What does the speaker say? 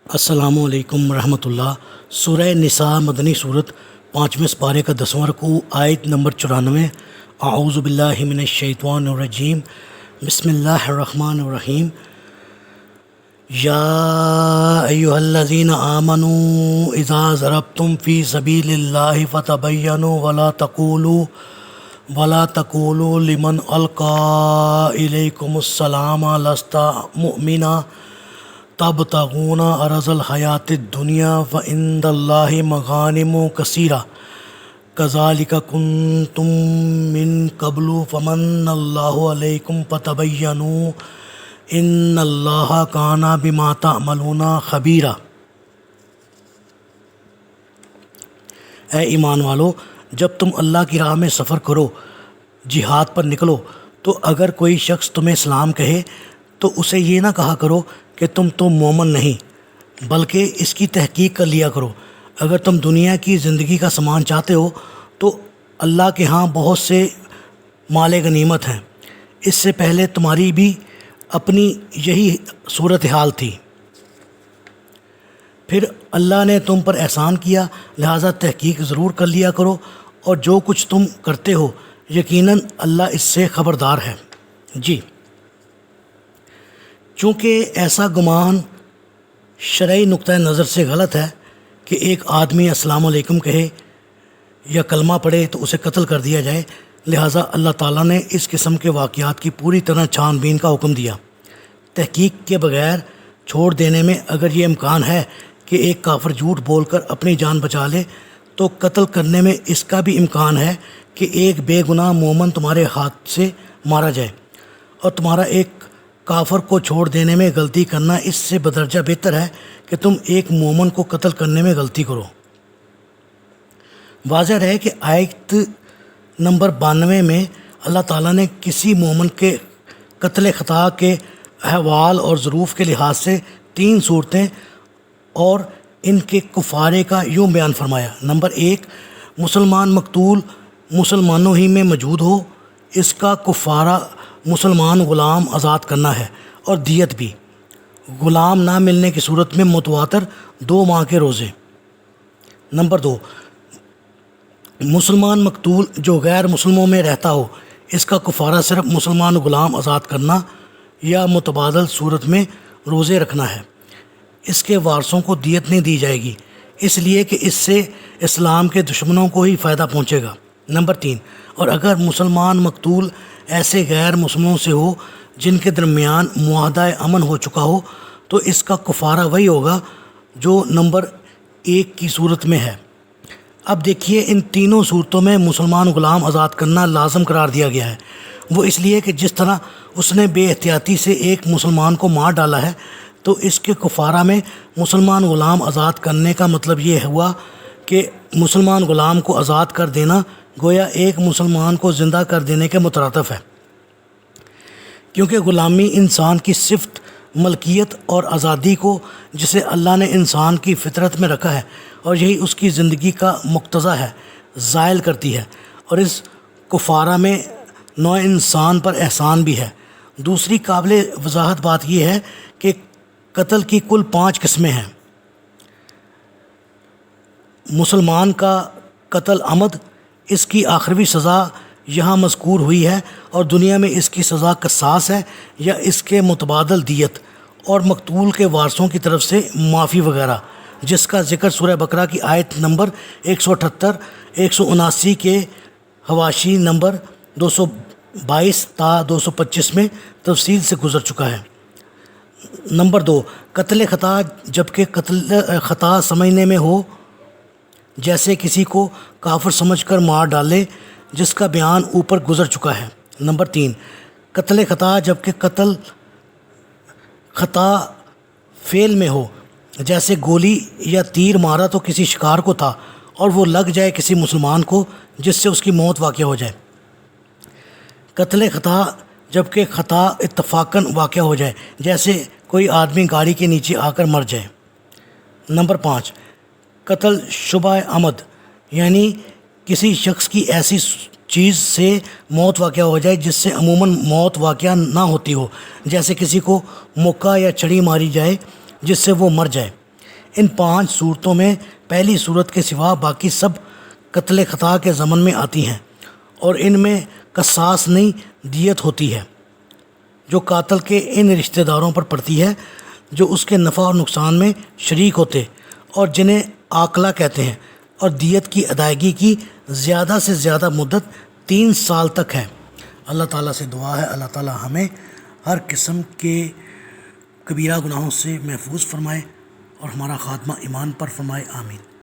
السلام علیکم ورحمۃ اللہ۔ سورہ نساء مدنی صورت 5ویں سپارے کا 10واں رکوع، آیت نمبر 94۔ اعوذ باللہ من الشیطان الرجیم، بسم اللہ الرحمن الرحیم۔ یا ایھا الذین آمنوا اذا ضربتم فی سبیل اللہ فتبینوا ولا تقولوا لمن القی الیکم السلام لست مؤمنا تبتغون عرض الحیات الدنیا فعند اللہ مغانم کثیرہ کذالک کنتم من قبل فمن اللہ علیکم فتبینوا ان اللہ کان بما تعملون خبیرا۔ اے ایمان والو، جب تم اللہ کی راہ میں سفر کرو، جہاد پر نکلو، تو اگر کوئی شخص تمہیں سلام کہے تو اسے یہ نہ کہا کرو کہ تم تو مومن نہیں، بلکہ اس کی تحقیق کر لیا کرو۔ اگر تم دنیا کی زندگی کا سامان چاہتے ہو تو اللہ کے ہاں بہت سے مال غنیمت ہیں۔ اس سے پہلے تمہاری بھی اپنی یہی صورتحال تھی، پھر اللہ نے تم پر احسان کیا، لہٰذا تحقیق ضرور کر لیا کرو، اور جو کچھ تم کرتے ہو یقیناً اللہ اس سے خبردار ہے۔ جی، چونکہ ایسا گمان شرعی نقطہ نظر سے غلط ہے کہ ایک آدمی السلام علیکم کہے یا کلمہ پڑھے تو اسے قتل کر دیا جائے، لہٰذا اللہ تعالیٰ نے اس قسم کے واقعات کی پوری طرح چھان بین کا حکم دیا۔ تحقیق کے بغیر چھوڑ دینے میں اگر یہ امکان ہے کہ ایک کافر جھوٹ بول کر اپنی جان بچا لے، تو قتل کرنے میں اس کا بھی امکان ہے کہ ایک بے گناہ مومن تمہارے ہاتھ سے مارا جائے، اور تمہارا ایک کافر کو چھوڑ دینے میں غلطی کرنا اس سے بدرجہ بہتر ہے کہ تم ایک مومن کو قتل کرنے میں غلطی کرو۔ واضح ہے کہ آیت نمبر 92 میں اللہ تعالیٰ نے کسی مومن کے قتل خطا کے احوال اور ظروف کے لحاظ سے 3 صورتیں اور ان کے کفارے کا یوں بیان فرمایا۔ نمبر 1، مسلمان مقتول مسلمانوں ہی میں موجود ہو، اس کا کفارہ مسلمان غلام آزاد کرنا ہے، اور دیت بھی۔ غلام نہ ملنے کی صورت میں متواتر 2 ماہ کے روزے۔ نمبر 2، مسلمان مقتول جو غیر مسلموں میں رہتا ہو، اس کا کفارہ صرف مسلمان غلام آزاد کرنا یا متبادل صورت میں روزے رکھنا ہے۔ اس کے وارثوں کو دیت نہیں دی جائے گی، اس لیے کہ اس سے اسلام کے دشمنوں کو ہی فائدہ پہنچے گا۔ نمبر 3، اور اگر مسلمان مقتول ایسے غیر مسلموں سے ہو جن کے درمیان معاہدہ امن ہو چکا ہو، تو اس کا کفارہ وہی ہوگا جو نمبر 1 کی صورت میں ہے۔ اب دیکھیے، ان تینوں صورتوں میں مسلمان غلام آزاد کرنا لازم قرار دیا گیا ہے۔ وہ اس لیے کہ جس طرح اس نے بے احتیاطی سے ایک مسلمان کو مار ڈالا ہے، تو اس کے کفارہ میں مسلمان غلام آزاد کرنے کا مطلب یہ ہوا کہ مسلمان غلام کو آزاد کر دینا گویا ایک مسلمان کو زندہ کر دینے کے مترادف ہے، کیونکہ غلامی انسان کی صفت ملکیت اور آزادی کو، جسے اللہ نے انسان کی فطرت میں رکھا ہے اور یہی اس کی زندگی کا مقتضی ہے، زائل کرتی ہے، اور اس کفارہ میں نوع انسان پر احسان بھی ہے۔ دوسری قابل وضاحت بات یہ ہے کہ قتل کی کل 5 قسمیں ہیں۔ مسلمان کا قتل عمد، اس کی آخروی سزا یہاں مذکور ہوئی ہے، اور دنیا میں اس کی سزا قصاص ہے یا اس کے متبادل دیت، اور مقتول کے وارثوں کی طرف سے معافی وغیرہ، جس کا ذکر سورہ بقرہ کی آیت نمبر 178 179 کے حواشی نمبر 222 تا 225 میں تفصیل سے گزر چکا ہے۔ نمبر 2، قتل خطا، جبکہ قتل خطا سمجھنے میں ہو، جیسے کسی کو کافر سمجھ کر مار ڈالے، جس کا بیان اوپر گزر چکا ہے۔ نمبر 3، قتل خطا، جبکہ قتل خطا فعل میں ہو، جیسے گولی یا تیر مارا تو کسی شکار کو تھا اور وہ لگ جائے کسی مسلمان کو، جس سے اس کی موت واقع ہو جائے۔ قتل خطا، جبکہ خطا اتفاقاً واقع ہو جائے، جیسے کوئی آدمی گاڑی کے نیچے آ کر مر جائے۔ نمبر 5، قتل شبہ عمد، یعنی کسی شخص کی ایسی چیز سے موت واقع ہو جائے جس سے عموماً موت واقع نہ ہوتی ہو، جیسے کسی کو مکہ یا چھڑی ماری جائے جس سے وہ مر جائے۔ ان 5 صورتوں میں پہلی صورت کے سوا باقی سب قتل خطا کے ضمن میں آتی ہیں اور ان میں قصاص نہیں دیت ہوتی ہے جو قاتل کے ان رشتہ داروں پر پڑتی ہے جو اس کے نفع اور نقصان میں شریک ہوتے اور جنہیں عاقلہ کہتے ہیں، اور دیت کی ادائیگی کی زیادہ سے زیادہ مدت 3 سال تک ہے۔ اللہ تعالیٰ سے دعا ہے اللہ تعالیٰ ہمیں ہر قسم کے کبیرہ گناہوں سے محفوظ فرمائے اور ہمارا خاتمہ ایمان پر فرمائے، آمین۔